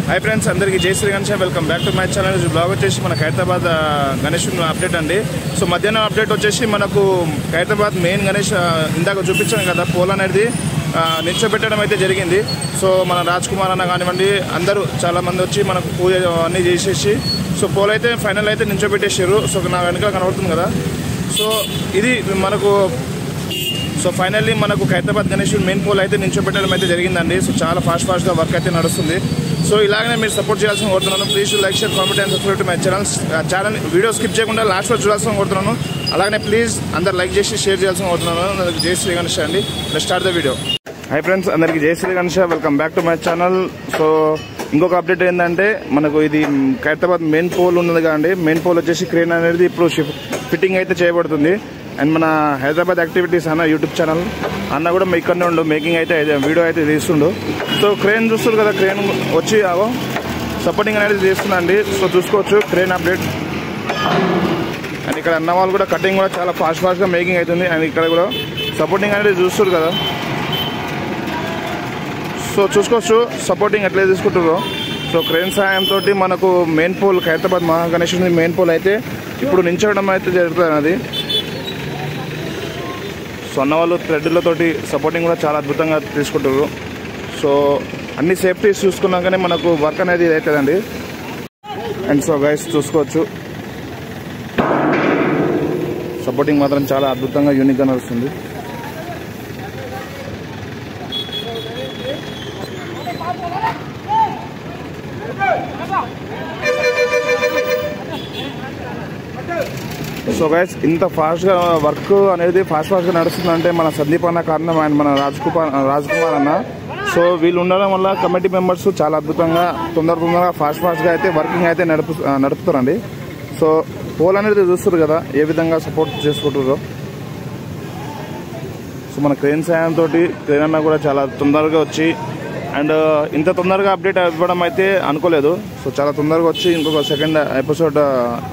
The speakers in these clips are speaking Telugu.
हाई फ्रेंड्स अंदर की जय Shri Ganesh welcome back to my channel vlog वच्चेसी मन हैदराबाद गणेश अपडेट अंडी सो मध्याह्నం अपडेट वच्चेसी मनकु हैदराबाद मेन गणेश इंदाक चूपिंचानु कदा पोल अनेदी నిల్చోబెట్టడం అయితే జరిగింది సో మన రాజ్ కుమార్ అన్న కానివ్వండి అందరూ చాలా మంది వచ్చి మనకు పూజ అన్నీ చేసేసి సో పోల్ అయితే ఫైనల్ అయితే నిల్చోబెట్టేశారు సో నా వెనక కనబడుతుంది కదా సో ఇది మనకు సో ఫైనల్లీ మనకు హైదరాబాద్ గణేష్ మెయిన్ పోల్ అయితే నిల్చోబెట్టడం అయితే జరిగిందండి సో చాలా ఫాస్ట్గా వర్క్ అయితే నడుస్తుంది సో ఇలాగనే మీరు సపోర్ట్ చేయాల్సిన కోరుతున్నాను please like share comment and subscribe to my channel video skip చేయకుండా లాస్ట్ వరకు చూడాల్సిన కోరుతున్నాను అలాగనే ప్లీజ్ అందరు లైక్ చేసి షేర్ చేయాల్సిన కోరుతున్నాను జై శ్రీ గణేష్ అండి let's start the video hi friends अंदर की जय Shri Ganesh welcome back to my channel so इंकोक अपडेट ఏంటంటే మనకు ఇది హైదరాబాద్ మెయిన్ పోల్ ఉన్నది కాండి మెయిన్ పోల్ వచ్చేసి క్రేన్ అనేది ఇప్పుడు ఫిట్టింగ్ అయితే చేయబడుతుంది అండ్ మన హైదరాబాద్ యాక్టివిటీస్ అన్న యూట్యూబ్ ఛానల్ అన్న కూడా ఇక్కడనే ఉండు మేకింగ్ అయితే వీడియో అయితే తీస్తుండు సో క్రేన్ చూస్తారు కదా క్రేన్ వచ్చి సపోర్టింగ్ అనేది చేస్తుందండి సో చూసుకోవచ్చు క్రేన్ అప్డేట్ అండ్ ఇక్కడ అన్న వాళ్ళు కూడా కటింగ్ కూడా చాలా ఫాస్ట్గా మేకింగ్ అవుతుంది అండ్ ఇక్కడ కూడా సపోర్టింగ్ అనేది చూస్తారు కదా సో చూసుకోవచ్చు సపోర్టింగ్ ఎట్లా తీసుకుంటారో సో క్రేన్ సాయంతో మనకు main pole Hyderabad Mahaganesh main pole అయితే ఇప్పుడు నించడం అయితే జరుగుతుంది అది సో అన్న వాళ్ళు థ్రెడ్లతోటి సపోర్టింగ్ కూడా చాలా అద్భుతంగా తీసుకుంటారు సో అన్ని సేఫ్టీస్ చూసుకున్నాకనే మనకు వర్క్ అనేది అవుతుందండి అండ్ సో గైస్ చూసుకోవచ్చు సపోర్టింగ్ మాత్రం చాలా అద్భుతంగా యూనిక్గా నడుస్తుంది సో గైస్ ఇంత ఫాస్ట్గా వర్క్ అనేది ఫాస్ట్గా నడుస్తుందంటే మన సందీప్ అన్న కారణం అండ్ మన రాజ్ కుమార్ అన్న సో వీళ్ళు ఉండడం వల్ల కమిటీ మెంబర్స్ చాలా అద్భుతంగా తొందరగా ఫాస్ట్గా అయితే వర్కింగ్ అయితే నడుపుతారండి సో పోల్ అనేది చూస్తారు కదా ఏ విధంగా సపోర్ట్ చేసుకుంటారో సో మన క్రేన్ సాయంతో క్రేన్ అన్న కూడా చాలా తొందరగా వచ్చి అండ్ ఇంత తొందరగా అప్డేట్ ఇవ్వడం అయితే అనుకోలేదు సో చాలా తొందరగా వచ్చి ఇంకొక సెకండ్ ఎపిసోడ్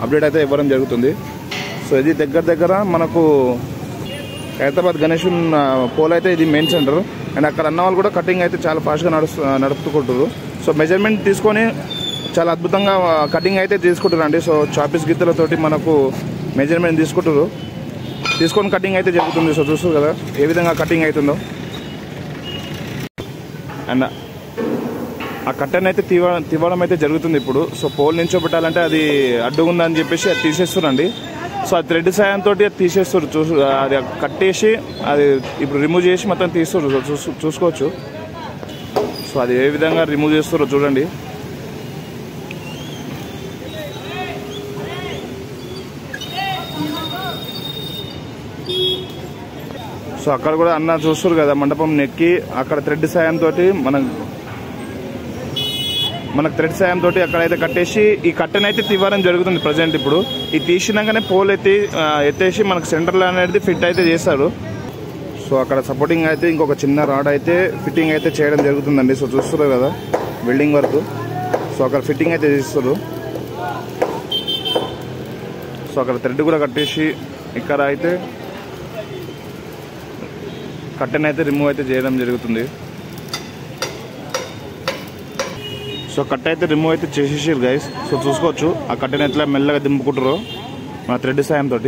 అప్డేట్ అయితే ఇవ్వడం జరుగుతుంది సో ఇది దగ్గర మనకు హైదరాబాద్ గణేష్ పోల్ అయితే ఇది మెయిన్ సెంటర్ అండ్ అక్కడ అన్న వాళ్ళు కూడా కటింగ్ అయితే చాలా ఫాస్ట్గా నడుపుకుంటారు సో మెజర్మెంట్ తీసుకొని చాలా అద్భుతంగా కటింగ్ అయితే తీసుకుంటారండి సో చాపీస్ గిత్తలతోటి మనకు మెజర్మెంట్ తీసుకొని కటింగ్ అయితే జరుగుతుంది సో చూస్తారు కదా ఏ విధంగా కటింగ్ అవుతుందో అండ్ ఆ కట్టెన్ అయితే తీవడం అయితే జరుగుతుంది ఇప్పుడు సో పోల్ నించోబెట్టాలంటే అది అడ్డుగుందని చెప్పేసి అది తీసేస్తారండి సో ఆ థ్రెడ్ సాయంతో అది తీసేస్తారు అది కట్టేసి అది ఇప్పుడు రిమూవ్ చేసి మొత్తం తీస్తారు చూసుకోవచ్చు సో అది ఏ విధంగా రిమూవ్ చేస్తారో చూడండి సో అక్కడ కూడా అన్న చూస్తారు కదా మండపం నెక్కి అక్కడ థ్రెడ్ సాయంతో మనకు థ్రెడ్ సాయంతో అక్కడైతే కట్టేసి ఈ కట్టెనైతే తీవడం జరుగుతుంది ప్రజెంట్ ఇప్పుడు ఈ తీసినాకనే పోల్ ఎత్తేసి మనకు సెంటర్లో అనేది ఫిట్ అయితే చేస్తారు సో అక్కడ సపోర్టింగ్ అయితే ఇంకొక చిన్న రాడ్ అయితే ఫిట్టింగ్ అయితే చేయడం జరుగుతుందండి సో చూస్తారు కదా బిల్డింగ్ వరకు సో అక్కడ ఫిట్టింగ్ అయితే చేస్తారు సో అక్కడ థ్రెడ్ కూడా కట్టేసి ఇక్కడ అయితే కట్టెన్ అయితే రిమూవ్ అయితే చేయడం జరుగుతుంది సో కట్ అయితే రిమూవ్ అయితే చేసేసారు గైస్ సో చూసుకోవచ్చు ఆ కట్టెన్ ఎట్లా మెల్లగా దింపుకుంటారో మన థ్రెడ్ సాయంతో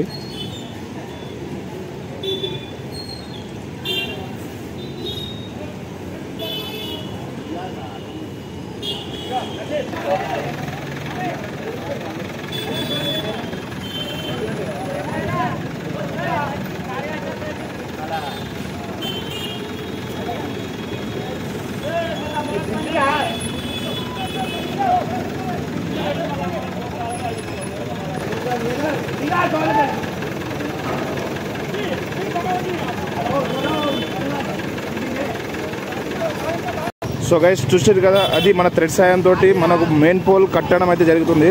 సో గైస్ చూసారు కదా అది మన థ్రెడ్ సాయంతో మనకు మెయిన్ పోల్ కట్టడం అయితే జరుగుతుంది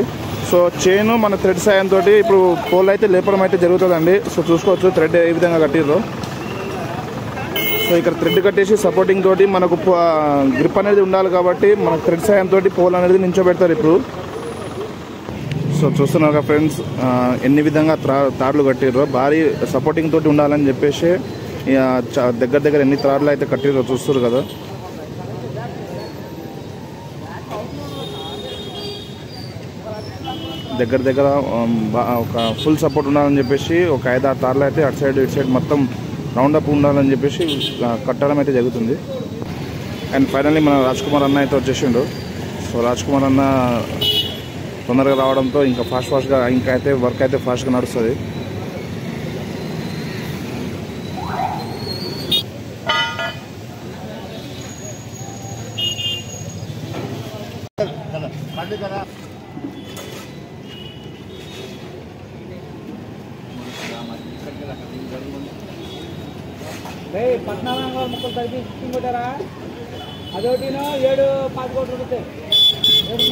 సో చైన్ మన థ్రెడ్ సాయంతో ఇప్పుడు పోల్ అయితే లేపడం అయితే జరుగుతుందండి సో చూసుకోవచ్చు థ్రెడ్ ఏ విధంగా కట్టిర్రో సో ఇక్కడ థ్రెడ్ కట్టేసి సపోర్టింగ్ తోటి మనకు గ్రిప్ అనేది ఉండాలి కాబట్టి మనకు థ్రెడ్ సాయంతో పోల్ అనేది నించోబెడతారు ఇప్పుడు సో చూస్తున్నారు ఫ్రెండ్స్ ఎన్ని విధంగా తార్లు కట్టిర్రో భారీ సపోర్టింగ్ తోటి ఉండాలని చెప్పేసి దగ్గర ఎన్ని తార్లు అయితే కట్టిర్రో చూస్తారు కదా దగ్గర దగ్గర ఒక ఫుల్ సపోర్ట్ ఉండాలని చెప్పేసి ఒక 5-6 తార్లు అయితే అటు సైడ్ ఇటు సైడ్ మొత్తం రౌండప్ ఉండాలని చెప్పేసి కట్టడం అయితే జరుగుతుంది. అండ్ ఫైనల్లీ మన రాజ్ కుమార్ అన్న అయితే వచ్చేసిండు. సో రాజ్ కుమార్ అన్న తొందరగా రావడంతో ఇంకా ఫాస్ట్గా ఇంకా అయితే వర్క్ అయితే ఫాస్ట్గా నడుస్తుంది. పద్నాలుగు ముక్కలు తగ్గి కొట్టారా అదొకటి 7-10 కోట్లు రూపాయలు 7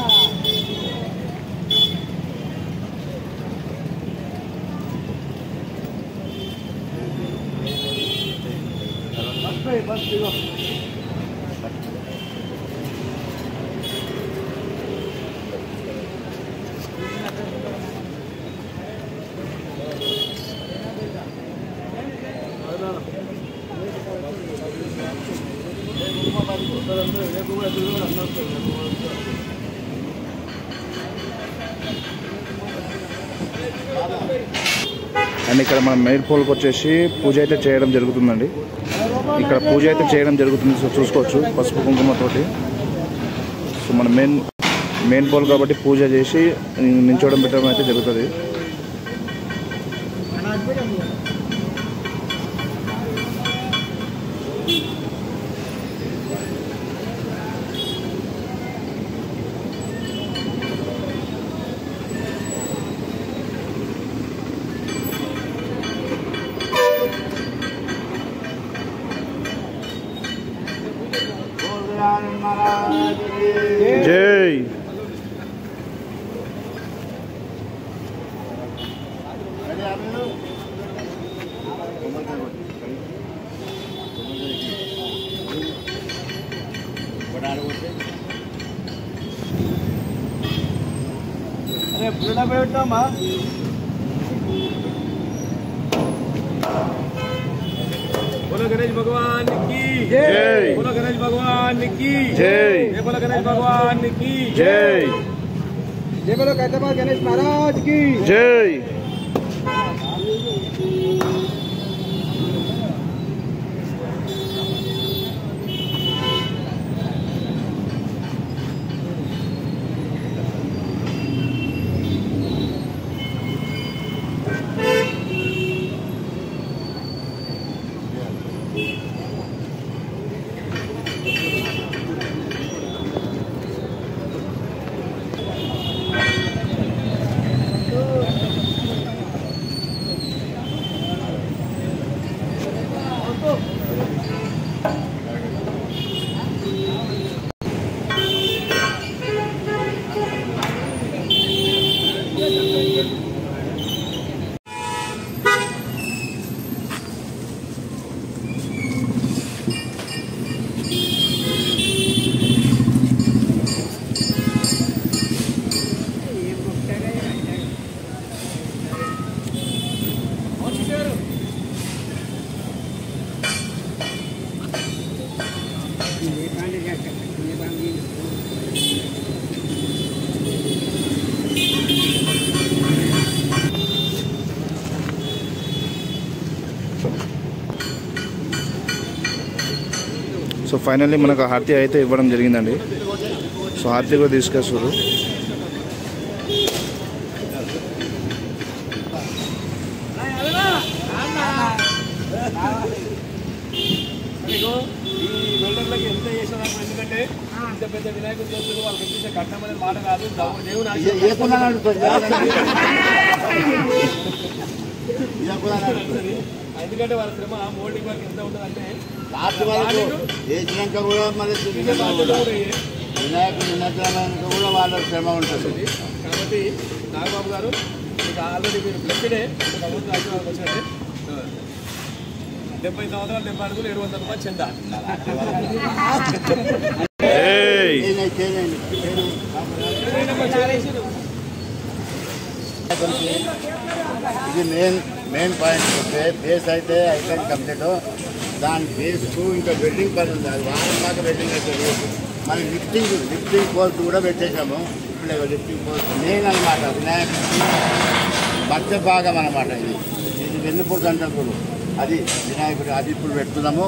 అండ్ ఇక్కడ మన మెయిన్ పోల్కి వచ్చేసి పూజ అయితే చేయడం జరుగుతుందండి. ఇక్కడ పూజ అయితే చేయడం జరుగుతుంది. సో చూసుకోవచ్చు పసుపు కుంకుమతోటి. సో మన మెయిన్ పోల్ కాబట్టి పూజ చేసి నించోవడం పెట్టడం అయితే జరుగుతుంది. జై अरे पूरा बैठना माँ बोलो गणेश भगवान की जय। बोलो गणेश भगवान की जय। बोलो गणेश भगवान की जय। जय बोलो कहते गणेश महाराज की जय। సో ఫైనల్లీ మనకు హారతి అయితే ఇవ్వడం జరిగిందండి. సో హారతి కూడా తీసుకొస్తారు. ఎంత చేసేదాం ఎందుకంటే ఇంత పెద్ద వినాయకుడు చేస్తున్నారు వాళ్ళకి చూసే కట్నం అనే మాట కాదు దేవుని ఎందుకంటే వాళ్ళ శ్రమ మోల్డింగ్ వర్క్ ఎంత ఉంటుందంటే చేసినాక కూడా మన వినాయకుడు నిమజ్జనానికి కూడా వాళ్ళ శ్రమ ఉంటుంది. కాబట్టి నాగబాబు గారు మీకు ఆల్రెడీ మీరు బ్లెస్డే ఆశీర్వాదం వచ్చినట్టే 70 సంవత్సరాలు 70 అడుగులు 700 రూపాయలు చెందా ఇది మెయిన్ పాయింట్ వస్తే బేస్ అయితే కంప్లీట్. దాని బేస్కు ఇంకా వెల్డింగ్ పని ఉంది. అది వారం దాకా వెల్డింగ్ అయితే లేదు. మనం లిఫ్టింగ్ పోల్స్ కూడా పెట్టేసాము. లిఫ్టింగ్ పోస్ట్ మెయిన్ అనమాట. వినాయకుడికి మధ్య భాగం అనమాట. ఇది వెన్నుపూస అంటారు. అది వినాయకుడి అది ఇప్పుడు పెడుతున్నాము.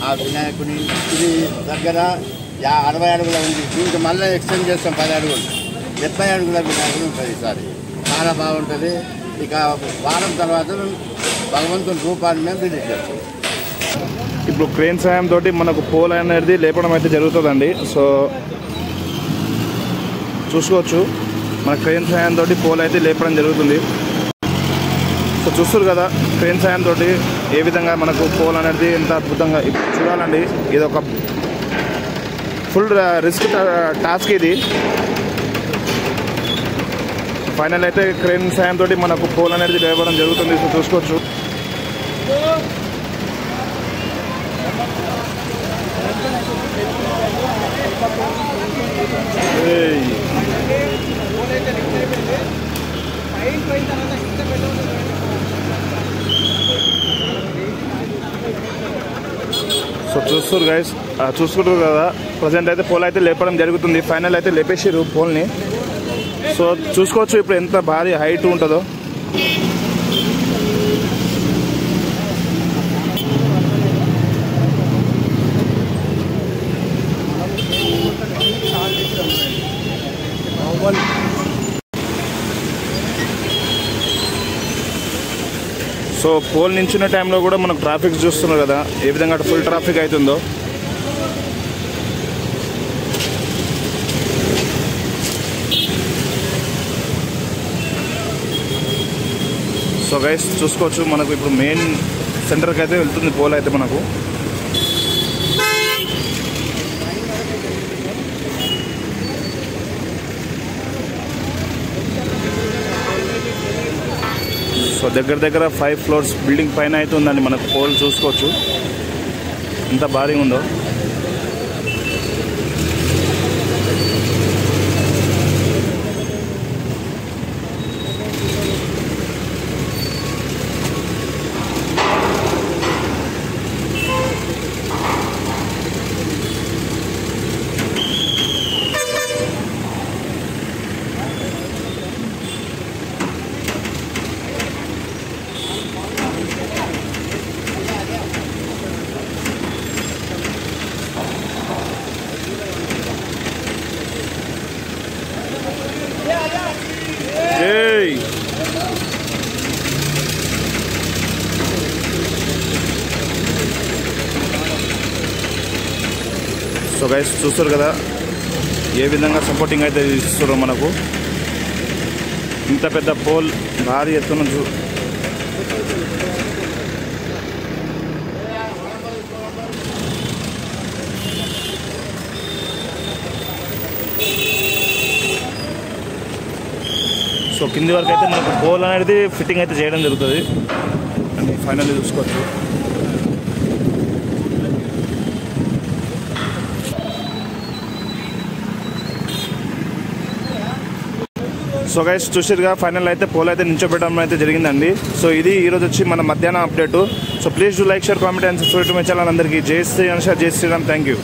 ఆ వినాయకుడి ఇది దగ్గర 60 అడుగుల ఉంది. దీనికి మళ్ళీ ఎక్స్టెండ్ చేస్తాం 10 అడుగులు, 70 అడుగుల వినాయకుడు ఉంటుంది. ఈసారి చాలా బాగుంటుంది. ఇక వారం తర్వాత భగవంతుని రూపాన్ని మేము రిలీజ్ చేస్తాం. ఇప్పుడు క్రేన్ సాయంతో మనకు పోల్ అనేది లేపడం అయితే జరుగుతుందండి. సో చూసుకోవచ్చు, మన క్రేన్ సాయంతో పోల్ అయితే లేపడం జరుగుతుంది. సో చూస్తారు కదా క్రేన్ సాయంతో ఏ విధంగా మనకు పోల్ అనేది ఎంత అద్భుతంగా చూడాలండి. ఇది ఒక ఫుల్ రిస్క్ టాస్క్. ఇది ఫైనల్ అయితే క్రేన్ సాయంతో మనకు పోల్ అనేది లేపడం జరుగుతుంది. సో చూసుకోవచ్చు. సో చూస్తారు గైస్, చూసుకుంటారు కదా ప్రజెంట్ అయితే పోల్ అయితే లేపడం జరుగుతుంది. ఫైనల్ అయితే లేపేసారు పోల్ని. సో చూసుకోవచ్చు ఇప్పుడు ఎంత భారీ హైట్ ఉంటుందో. సో పోల్ నించిన టైంలో కూడా మనకు ట్రాఫిక్ చూస్తున్నారు కదా ఏ విధంగా ఫుల్ ట్రాఫిక్ అవుతుందో. సో గైస్ చూసుకోవచ్చు, మనకు ఇప్పుడు మెయిన్ సెంటర్కి అయితే వెళ్తుంది పోల్ అయితే మనకు. సో దగ్గర 5 ఫ్లోర్స్ బిల్డింగ్ పైన అయితే ఉందండి మనకు పోల్. చూసుకోవచ్చు ఎంత భారీగా ఉందో. సో గైస్ చూస్తారు కదా ఏ విధంగా సపోర్టింగ్ అయితే ఇస్తున్నారు మనకు. ఇంత పెద్ద పోల్ భారీ ఎత్తున సో కింది వరకు అయితే మనకు పోల్ అనేది ఫిట్టింగ్ అయితే చేయడం జరుగుతుంది. అని ఫైనల్లీ చూసుకోవచ్చు. సో గైస్ చూసిరుగా ఫైనల్ అయితే పోల్ అయితే నిల్చోబెట్టడం అయితే జరిగిందండి. సో ఇది ఈరోజు వచ్చి మన మధ్యాహ్నం update. So please do like, share, comment and subscribe to my channel. అందరికీ జై శ్రీరామ్, జై శ్రీరామ్. Thank you.